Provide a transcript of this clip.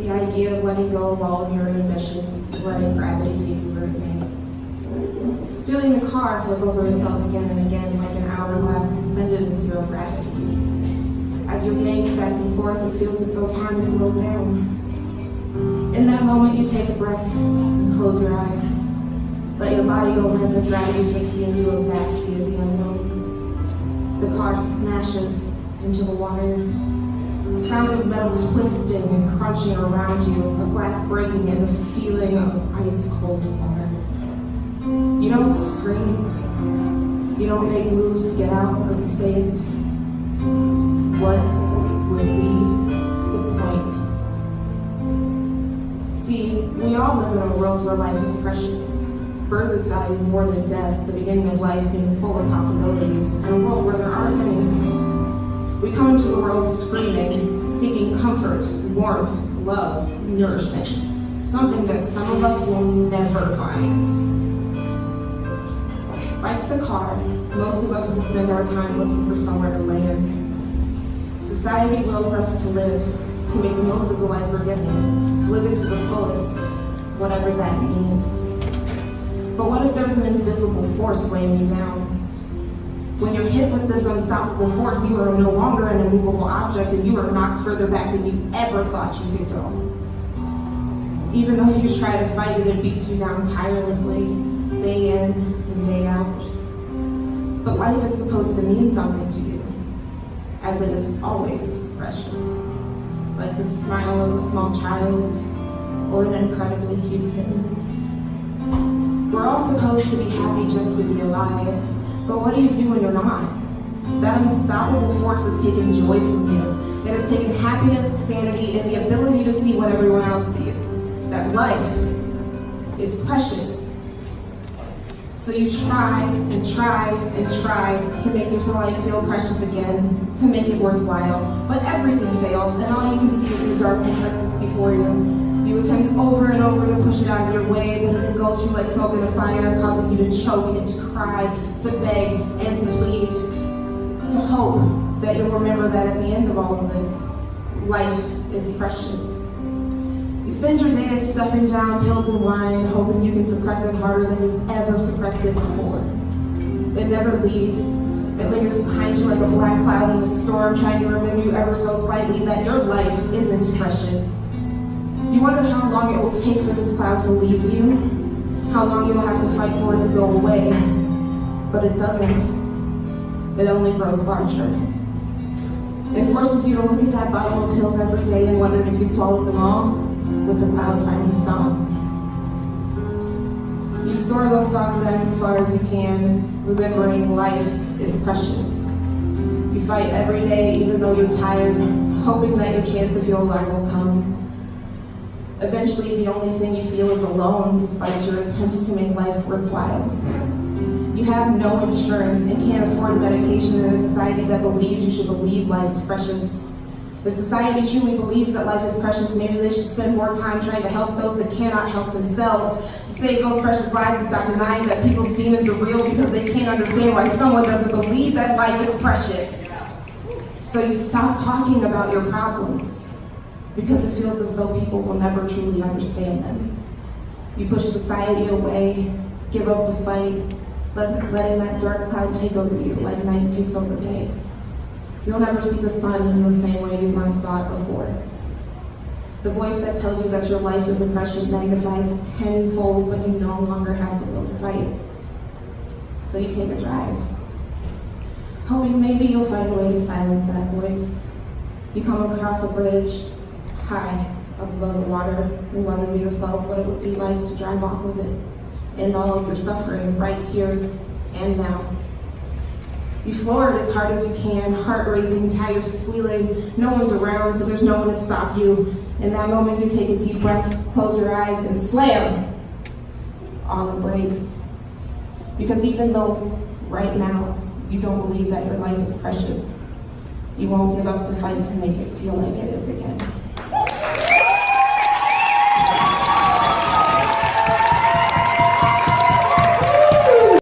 The idea of letting go of all of your inhibitions, letting gravity take over again. Feeling the car flip over itself again and again like an hourglass suspended in zero gravity. As you're yanked back and forth, it feels as though time is slowed down. In that moment, you take a breath and close your eyes. Let your body go limp as gravity takes you into a vast sea of the unknown. The car smashes into the water. Sounds of metal twisting and crunching around you, of glass breaking and the feeling of ice-cold water. You don't scream. You don't make moves to get out or be saved. What would be the point? See, we all live in a world where life is precious. Birth is valued more than death, the beginning of life being full of possibilities, and a world where there aren't any. We come into the world screaming, seeking comfort, warmth, love, nourishment, something that some of us will never find. Like the car, most of us will spend our time looking for somewhere to land. Society wills us to live, to make the most of the life we're given, to live it to the fullest, whatever that means. But what if there's an invisible force weighing you down? When you're hit with this unstoppable force, you are no longer an immovable object and you are knocked further back than you ever thought you could go. Even though you try to fight it, it beats you down tirelessly, day in and day out. But life is supposed to mean something to you, as it is always precious. Like the smile of a small child or an incredibly cute kitten. We're all supposed to be happy just to be alive. But what do you do when you're not? That unstoppable force is taking joy from you. It has taken happiness, sanity, and the ability to see what everyone else sees. That life is precious. So you try and try and try to make your life feel precious again, to make it worthwhile. But everything fails, and all you can see is the darkness that sits before you. You attempt over and over to push it out of your way, but it engulfs you like smoke in a fire, causing you to choke and to cry, to beg and to plead, to hope that you'll remember that at the end of all of this, life is precious. You spend your days stuffing down pills and wine, hoping you can suppress it harder than you've ever suppressed it before. It never leaves. It lingers behind you like a black cloud in the storm, trying to remind you ever so slightly that your life isn't precious. You wonder how long it will take for this cloud to leave you, how long you'll have to fight for it to go away, but it doesn't. It only grows larger. It forces you to look at that bottle of pills every day and wonder if you swallowed them all, would the cloud finally stop? You store those thoughts back as far as you can, remembering life is precious. You fight every day even though you're tired, hoping that your chance to feel alive will come. Eventually, the only thing you feel is alone, despite your attempts to make life worthwhile. You have no insurance and can't afford medication in a society that believes you should believe life is precious. If society truly believes that life is precious, maybe they should spend more time trying to help those that cannot help themselves, to save those precious lives and stop denying that people's demons are real because they can't understand why someone doesn't believe that life is precious. So you stop talking about your problems, because it feels as though people will never truly understand them. You push society away, give up the fight, letting that dark cloud take over you like night takes over day. You'll never see the sun in the same way you once saw it before. The voice that tells you that your life is precious magnifies tenfold, but you no longer have the will to fight. So you take a drive, hoping maybe you'll find a way to silence that voice. You come across a bridge, high above the water, and wonder to yourself what it would be like to drive off of it, end all of your suffering right here and now. You floor it as hard as you can, heart racing, tires squealing, no one's around, so there's no one to stop you. In that moment, you take a deep breath, close your eyes, and slam on the brakes. Because even though right now you don't believe that your life is precious, you won't give up the fight to make it feel like it is again.